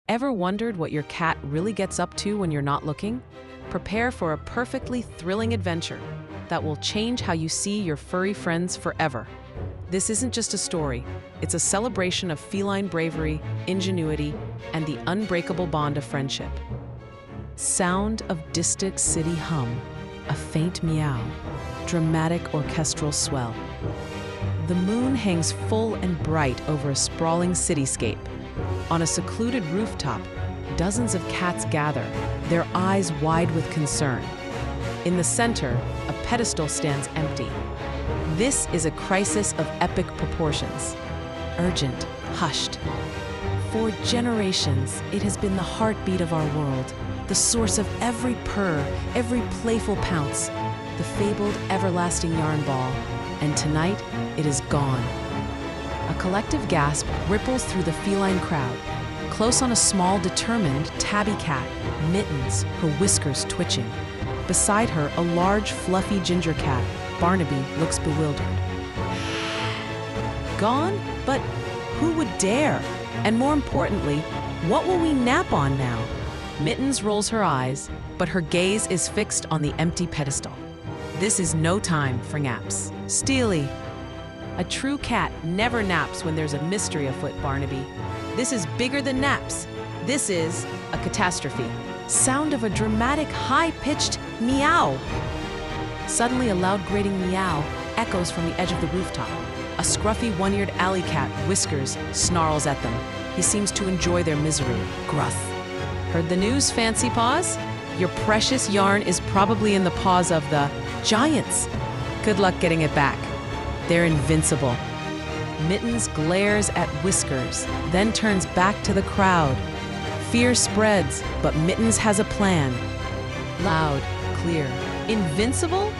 Ever wondered what your cat really gets up to when you're not looking? Prepare for a perfectly thrilling adventure that will change how you see your furry friends forever. This isn't just a story, it's a celebration of feline bravery, ingenuity, and the unbreakable bond of friendship. Sound of distant city hum, a faint meow, dramatic orchestral swell. The moon hangs full and bright over a sprawling cityscape. On a secluded rooftop, dozens of cats gather, their eyes wide with concern. In the center, a pedestal stands empty. This is a crisis of epic proportions. Urgent, hushed. For generations, it has been the heartbeat of our world, the source of every purr, every playful pounce, the fabled everlasting yarn ball. And tonight, it is gone. A collective gasp ripples through the feline crowd. Close on a small, determined tabby cat, Mittens, her whiskers twitching. Beside her, a large, fluffy ginger cat, Barnaby, looks bewildered. Gone? But who would dare? And more importantly, what will we nap on now? Mittens rolls her eyes, but her gaze is fixed on the empty pedestal. This is no time for naps. Steely. A true cat never naps when there's a mystery afoot, Barnaby. This is bigger than naps. This is a catastrophe. Sound of a dramatic, high-pitched meow. Suddenly, a loud grating meow echoes from the edge of the rooftop. A scruffy, one-eared alley cat, Whiskers, snarls at them. He seems to enjoy their misery. Gruff. Heard the news, Fancy Paws? Your precious yarn is probably in the paws of the giants. Good luck getting it back. They're invincible. Mittens glares at Whiskers, then turns back to the crowd. Fear spreads, but Mittens has a plan. Loud, clear. Invincible?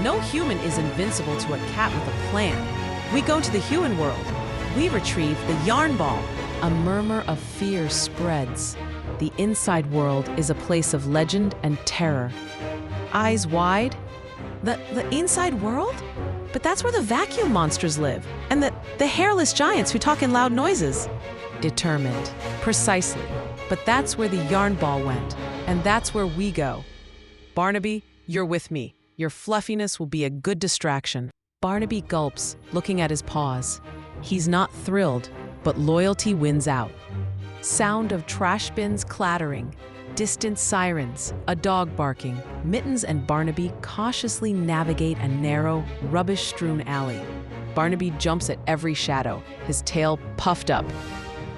No human is invincible to a cat with a plan. We go to the human world. We retrieve the yarn ball. A murmur of fear spreads. The inside world is a place of legend and terror. Eyes wide. The inside world? But that's where the vacuum monsters live, and the hairless giants who talk in loud noises. Determined. Precisely. But that's where the yarn ball went, and that's where we go. Barnaby, you're with me. Your fluffiness will be a good distraction. Barnaby gulps, looking at his paws. He's not thrilled, but loyalty wins out. Sound of trash bins clattering, distant sirens, a dog barking. Mittens and Barnaby cautiously navigate a narrow, rubbish-strewn alley. Barnaby jumps at every shadow, his tail puffed up.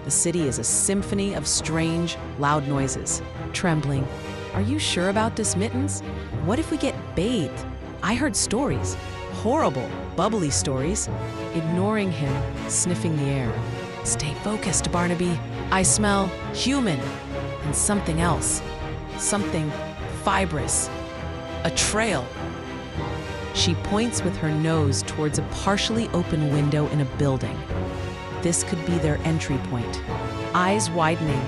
The city is a symphony of strange, loud noises. Trembling. Are you sure about this, Mittens? What if we get bathed? I heard stories. Horrible, bubbly stories. Ignoring him, sniffing the air. Stay focused, Barnaby. I smell human and something else. Something fibrous. A trail. She points with her nose towards a partially open window in a building. This could be their entry point. Eyes widening.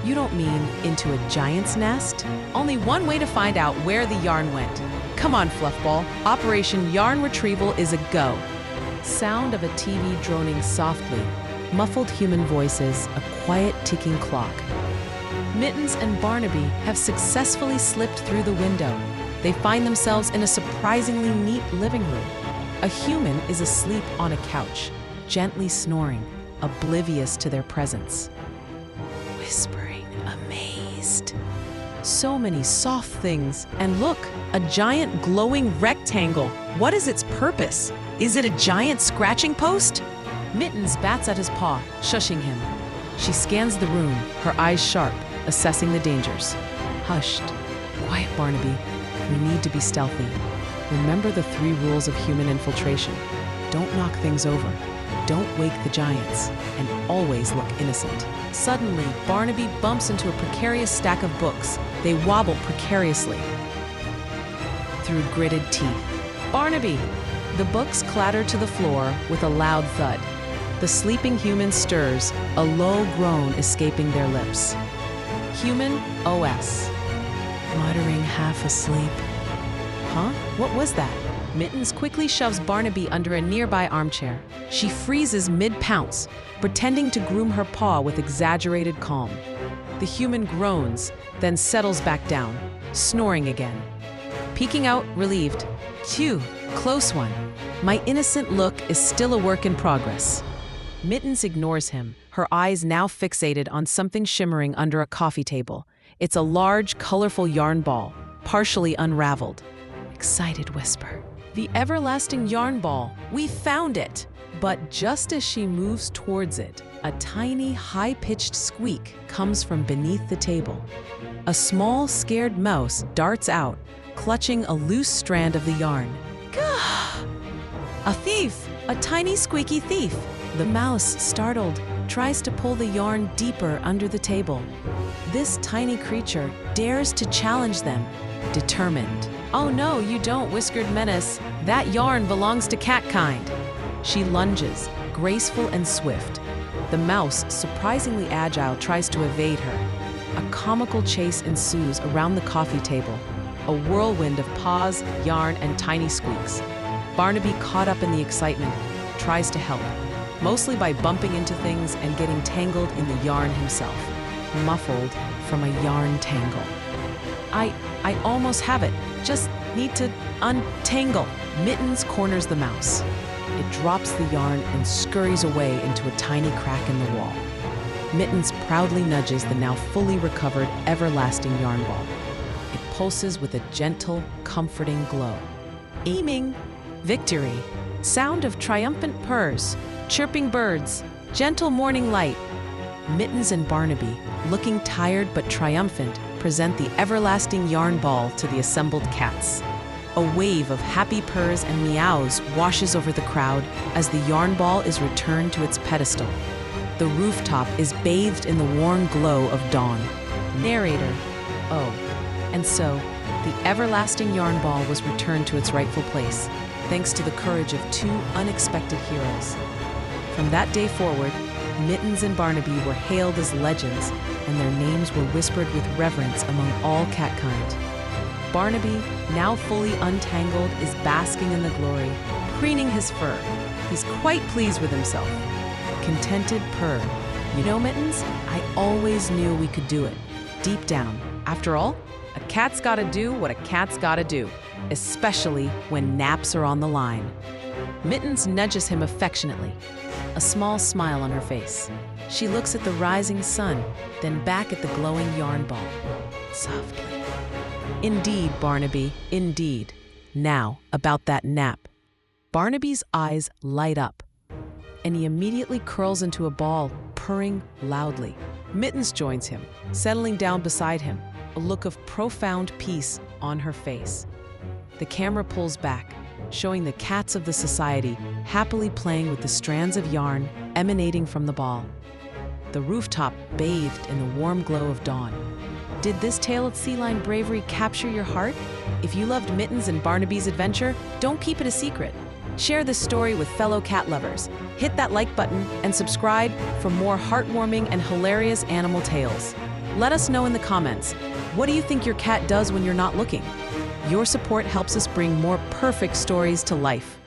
You don't mean into a giant's nest? Only one way to find out where the yarn went. Come on, Fluffball. Operation Yarn Retrieval is a go. Sound of a TV droning softly. Muffled human voices, a quiet ticking clock. Mittens and Barnaby have successfully slipped through the window. They find themselves in a surprisingly neat living room. A human is asleep on a couch, gently snoring, oblivious to their presence. Whispering, amazed. So many soft things. And look, a giant glowing rectangle. What is its purpose? Is it a giant scratching post? Mittens bats at his paw, shushing him. She scans the room, her eyes sharp, assessing the dangers. Hushed. Quiet, Barnaby. We need to be stealthy. Remember the 3 rules of human infiltration. Don't knock things over. Don't wake the giants. And always look innocent. Suddenly, Barnaby bumps into a precarious stack of books. They wobble precariously through gritted teeth. Barnaby! The books clatter to the floor with a loud thud. The sleeping human stirs, a low groan escaping their lips. Human OS. Muttering half asleep. Huh? What was that? Mittens quickly shoves Barnaby under a nearby armchair. She freezes mid-pounce, pretending to groom her paw with exaggerated calm. The human groans, then settles back down, snoring again. Peeking out, relieved. Phew, close one. My innocent look is still a work in progress. Mittens ignores him, her eyes now fixated on something shimmering under a coffee table. It's a large, colorful yarn ball, partially unraveled. Excited whisper. The everlasting yarn ball, we found it! But just as she moves towards it, a tiny, high-pitched squeak comes from beneath the table. A small, scared mouse darts out, clutching a loose strand of the yarn. Gah! A thief! A tiny, squeaky thief! The mouse, startled, tries to pull the yarn deeper under the table. This tiny creature dares to challenge them, determined. Oh no, you don't, whiskered menace. That yarn belongs to catkind. She lunges, graceful and swift. The mouse, surprisingly agile, tries to evade her. A comical chase ensues around the coffee table, a whirlwind of paws, yarn, and tiny squeaks. Barnaby, caught up in the excitement, tries to help, mostly by bumping into things and getting tangled in the yarn himself, muffled from a yarn tangle. I almost have it, just need to untangle. Mittens corners the mouse. It drops the yarn and scurries away into a tiny crack in the wall. Mittens proudly nudges the now fully recovered everlasting yarn ball. It pulses with a gentle, comforting glow. Aiming. Victory. Sound of triumphant purrs, chirping birds, gentle morning light. Mittens and Barnaby, looking tired but triumphant, present the everlasting yarn ball to the assembled cats. A wave of happy purrs and meows washes over the crowd as the yarn ball is returned to its pedestal. The rooftop is bathed in the warm glow of dawn. Narrator. Oh, and so, the everlasting yarn ball was returned to its rightful place, thanks to the courage of two unexpected heroes. From that day forward, Mittens and Barnaby were hailed as legends, and their names were whispered with reverence among all catkind. Barnaby, now fully untangled, is basking in the glory, preening his fur. He's quite pleased with himself. Contented purr. You know, Mittens, I always knew we could do it. Deep down. After all, a cat's gotta do what a cat's gotta do, especially when naps are on the line. Mittens nudges him affectionately, a small smile on her face. She looks at the rising sun, then back at the glowing yarn ball. Softly. Indeed, Barnaby, indeed. Now, about that nap. Barnaby's eyes light up, and he immediately curls into a ball, purring loudly. Mittens joins him, settling down beside him, a look of profound peace on her face. The camera pulls back, showing the cats of the society happily playing with the strands of yarn emanating from the ball. The rooftop bathed in the warm glow of dawn. Did this tale of feline bravery capture your heart? If you loved Mittens and Barnaby's adventure, don't keep it a secret. Share this story with fellow cat lovers. Hit that like button and subscribe for more heartwarming and hilarious animal tales. Let us know in the comments, what do you think your cat does when you're not looking? Your support helps us bring more perfect stories to life.